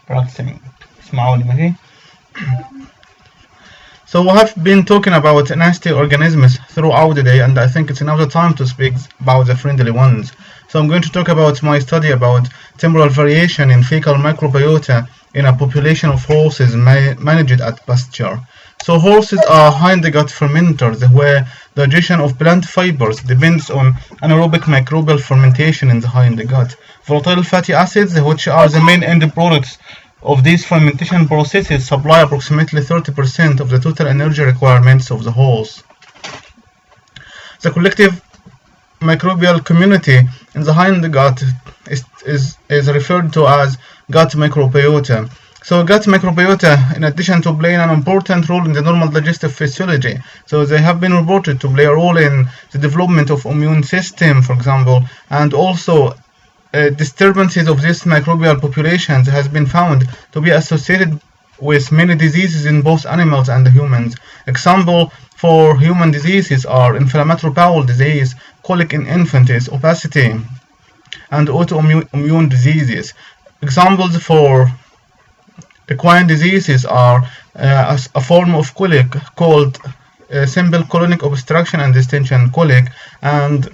practicing. اسمعوني ماشي. So we have been talking about nasty organisms throughout the day, and I think it's now the time to speak about the friendly ones. So I'm going to talk about my study about temporal variation in fecal microbiota in a population of horses managed at pasture. So horses are hind-gut fermenters where digestion of plant fibers depends on anaerobic microbial fermentation in the hind-gut. Volatile fatty acids, which are the main end products of these fermentation processes, supply approximately 30% of the total energy requirements of the horse. The collective microbial community in the hind-gut is referred to as gut microbiota. So gut microbiota, in addition to playing an important role in the normal digestive physiology, so they have been reported to play a role in the development of immune system, for example, and also disturbances of these microbial populations has been found to be associated with many diseases in both animals and humans. Example for human diseases are inflammatory bowel disease, colic in infants, obesity, and autoimmune diseases. Examples for equine diseases are a form of colic called simple colonic obstruction and distension colic and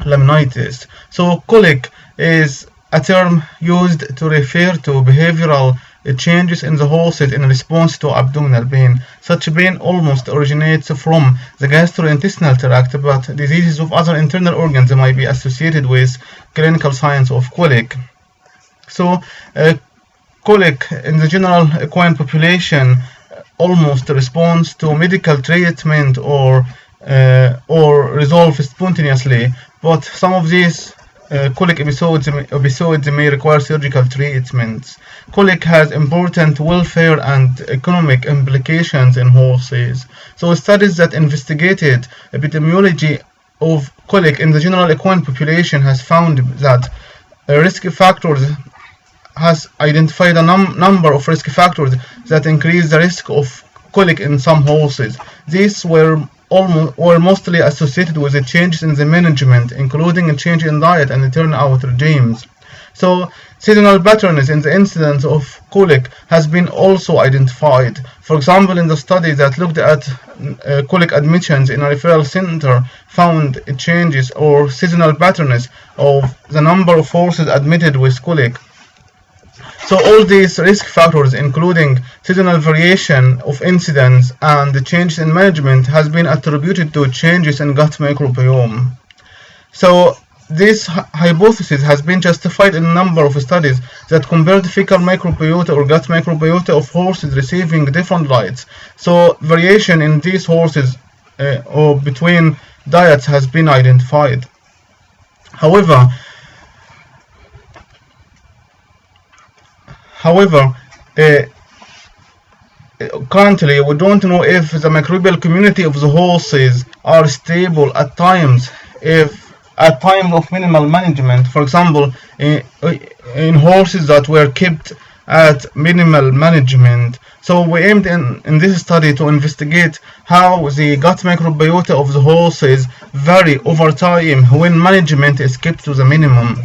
laminitis. So colic is a term used to refer to behavioral changes in the horses in response to abdominal pain. Such pain almost originates from the gastrointestinal tract, but diseases of other internal organs might be associated with clinical signs of colic. So colic in the general equine population almost responds to medical treatment or resolve spontaneously, but some of these colic episodes may require surgical treatments. Colic has important welfare and economic implications in horses. So studies that investigated epidemiology of colic in the general equine population has found that risk factors has identified a number of risk factors that increase the risk of colic in some horses. These were mostly associated with the changes in the management, including a change in diet and the turnout regimes. So seasonal patterns in the incidence of colic has been also identified. For example, in the study that looked at colic admissions in a referral center found changes or seasonal patterns of the number of horses admitted with colic. So all these risk factors, including seasonal variation of incidence and the changes in management, has been attributed to changes in gut microbiome. So this hypothesis has been justified in a number of studies that compared fecal microbiota or gut microbiota of horses receiving different diets. So variation in these horses or between diets has been identified. However, currently we don't know if the microbial community of the horses are stable at times, if at times of minimal management. For example, in horses that were kept at minimal management. So we aimed in this study to investigate how the gut microbiota of the horses vary over time when management is kept to the minimum.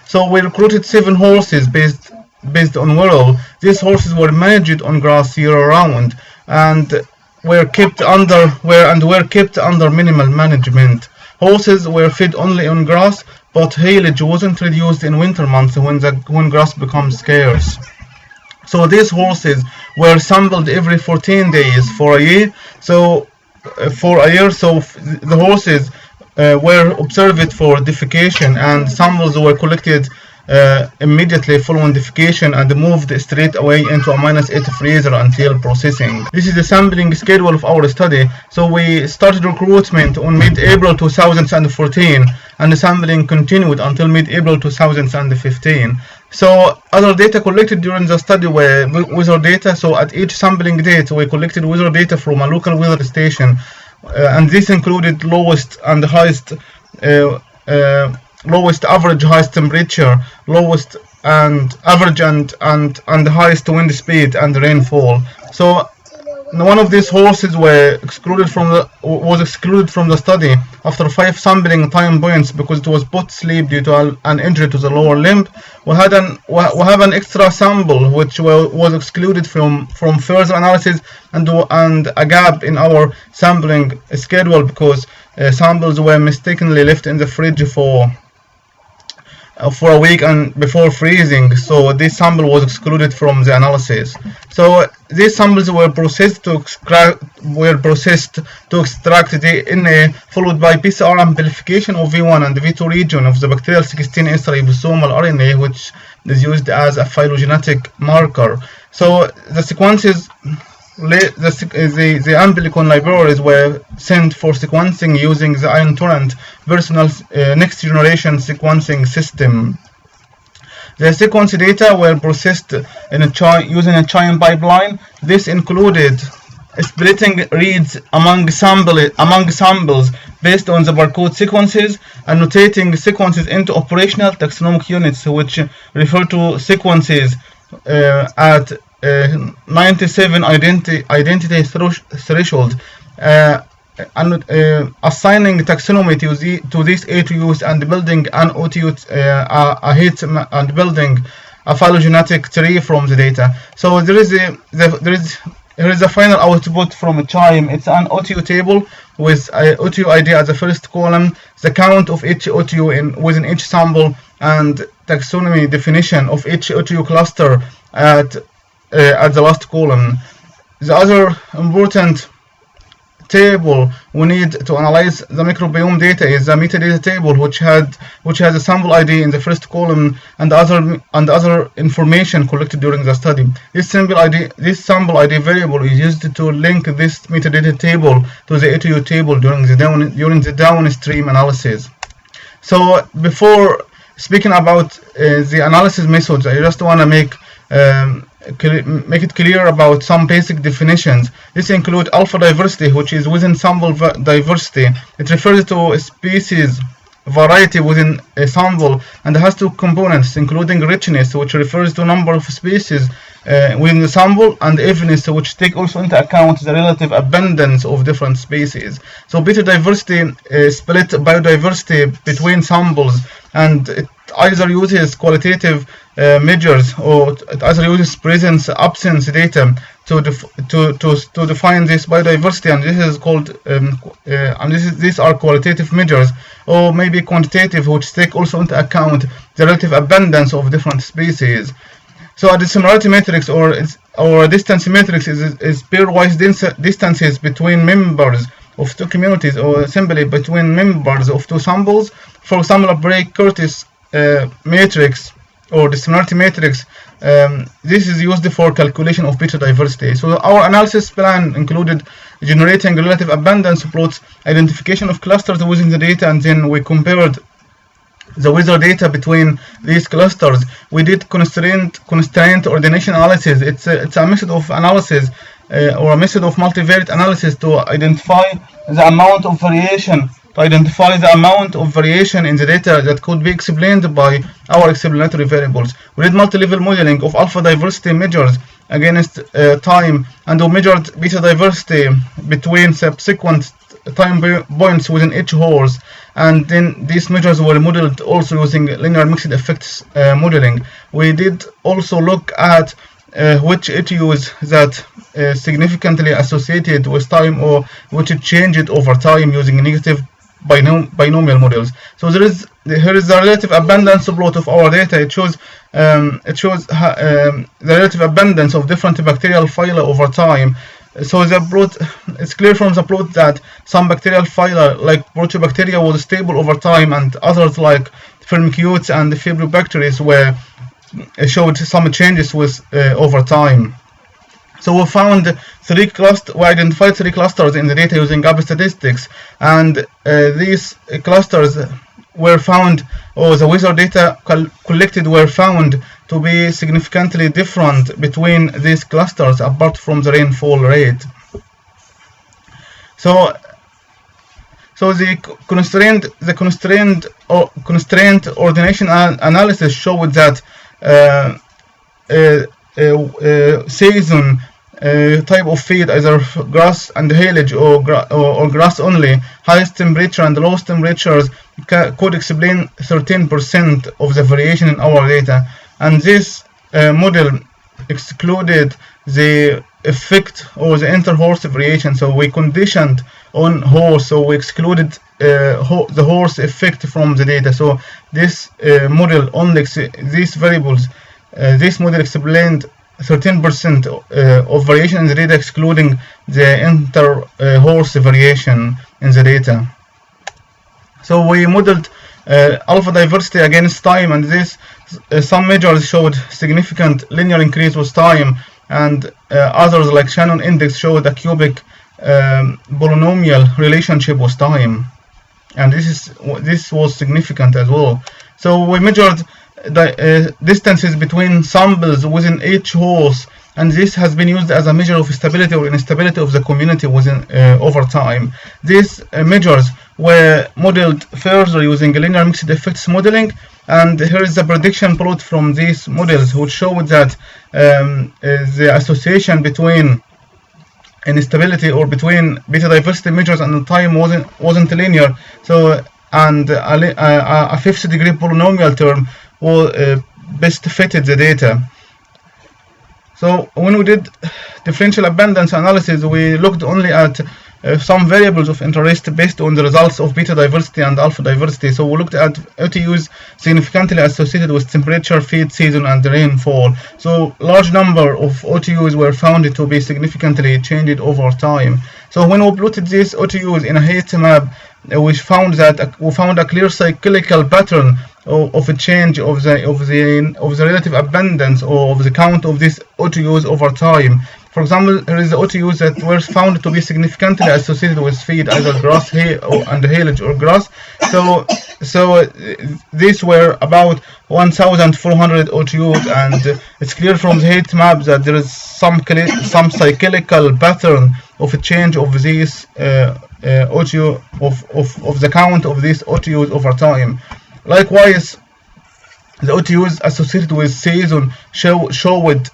So we recruited 7 horses based on wirral. These horses were managed on grass year-round and were kept under minimal management. Horses were fed only on grass, but haylage wasn't reduced in winter months when grass becomes scarce. So these horses were sampled every 14 days for a year. So the horses were observed for defecation, and samples were collected immediately following defecation and moved straight away into a -8 freezer until processing. This is the sampling schedule of our study. So we started recruitment on mid-April 2014 and the sampling continued until mid-April 2015. So other data collected during the study were weather data. So at each sampling date we collected weather data from a local weather station, and this included lowest and highest lowest average highest temperature, lowest and average and the highest wind speed and rainfall. So one of these horses was excluded from the study after 5 sampling time points because it was put to sleep due to an injury to the lower limb. we have an extra sample which was excluded from further analysis, and a gap in our sampling schedule because samples were mistakenly left in the fridge for a week and before freezing, so this sample was excluded from the analysis. So these samples were processed to extract the DNA, followed by PCR amplification of V1 and V2 region of the bacterial 16S ribosomal RNA, which is used as a phylogenetic marker. So the sequences, the amplicon libraries were sent for sequencing using the Ion Torrent personal next generation sequencing system. The sequence data were processed using a chain pipeline. This included splitting reads among samples based on the barcode sequences, annotating sequences into operational taxonomic units, which refer to sequences at 97 identity threshold, assigning taxonomy to these ATUs and building an OTU and building a phylogenetic tree from the data. So here is a final output from a CHIME. It's an OTU table with OTU ID at the first column, the count of each OTU within each sample, and taxonomy definition of each OTU cluster at the last column. The other important table we need to analyze the microbiome data is the metadata table, which has a sample ID in the first column and other information collected during the study. This sample ID variable is used to link this metadata table to the ATU table during the downstream analysis. So before speaking about the analysis methods, I just want to make it clear about some basic definitions. This includes alpha diversity, which is within sample diversity. It refers to a species variety within a sample and has two components, including richness, which refers to number of species within the sample, and evenness, which take also into account the relative abundance of different species. So beta diversity split biodiversity between samples, and it either uses qualitative measures, or it either uses presence absence data to define this biodiversity, and this is called these are qualitative measures, or maybe quantitative, which take also into account the relative abundance of different species. So a dissimilarity matrix or a distance matrix is pairwise distances between members of two communities, or simply between members of two samples. For example, a Bray-Curtis matrix or dissimilarity matrix, this is used for calculation of beta diversity. So our analysis plan included generating relative abundance plots, identification of clusters within the data, and then we compared the weather data between these clusters. We did constraint ordination analysis. It's a method of analysis or a method of multivariate analysis to identify the amount of variation in the data that could be explained by our explanatory variables. We did multi-level modeling of alpha diversity measures against time, and we measured beta diversity between subsequent time points within each horse, and then these measures were modeled also using linear mixed effects modeling. We did also look at which ATUs that significantly associated with time, or which changed over time using negative binomial models. So here is the relative abundance plot of our data. It shows the relative abundance of different bacterial phyla over time. So the plot, it's clear from the plot that some bacterial phyla like Proteobacteria was stable over time, and others like Firmicutes and Fibrobacteria showed some changes with over time. So we identified three clusters in the data using gap statistics, and these clusters were found, or the weather data collected were found to be significantly different between these clusters apart from the rainfall rate. So the constraint ordination analysis showed that season type of feed, either grass and haylage or grass only, highest temperature and lowest temperatures could explain 13% of the variation in our data. And this model excluded the effect or the inter-horse variation, so we conditioned on horse, so we excluded the horse effect from the data. So this model only these variables, this model explained 13% of variation in the data, excluding the inter-horse variation in the data. So we modeled alpha diversity against time, and this some measures showed significant linear increase with time, and others like Shannon index showed a cubic polynomial relationship with time, and this was significant as well. So we measured the distances between samples within each horse, and this has been used as a measure of stability or instability of the community within over time. These measures were modeled further using linear mixed effects modeling, and here is the prediction plot from these models, which showed that the association between instability or between beta diversity measures and the time wasn't linear. So, and a fifth degree polynomial term best fitted the data. So when we did differential abundance analysis, we looked only at some variables of interest based on the results of beta diversity and alpha diversity. So we looked at OTUs significantly associated with temperature, feed season, and rainfall. So large number of OTUs were found to be significantly changed over time. So when we plotted these OTUs in a heat map, we found a clear cyclical pattern of a change of the relative abundance or of the count of these OTUs over time. For example, there is the OTUs that were found to be significantly associated with feed, either grass, hay, and haylage or grass. So these were about 1,400 OTUs, and it's clear from the heat map that there is some cyclical pattern of a change of these OTU of the count of these OTUs over time. Likewise, the OTUs associated with season showed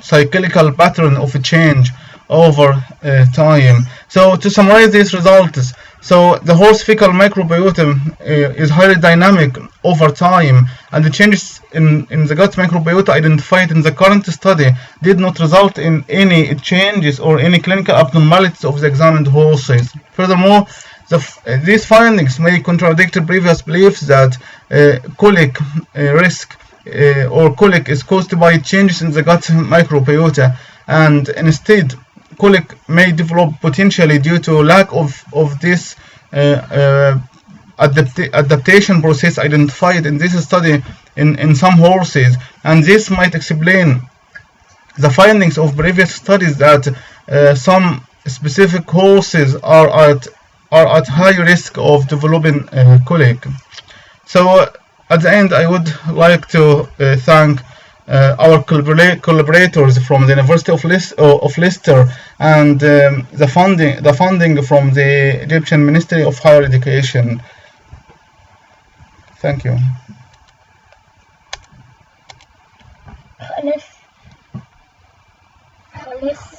cyclical pattern of a change over time. So to summarize these results, so the horse fecal microbiota is highly dynamic over time, and the changes in the gut microbiota identified in the current study did not result in any changes or any clinical abnormalities of the examined horses. Furthermore, these findings may contradict previous beliefs that colic risk or colic is caused by changes in the gut microbiota, and instead colic may develop potentially due to lack of this adaptation process identified in this study in some horses, and this might explain the findings of previous studies that some specific horses are at high risk of developing colic. So at the end, I would like to thank our collaborators from the University of Leicester and the funding from the Egyptian Ministry of Higher Education. Thank you. خلص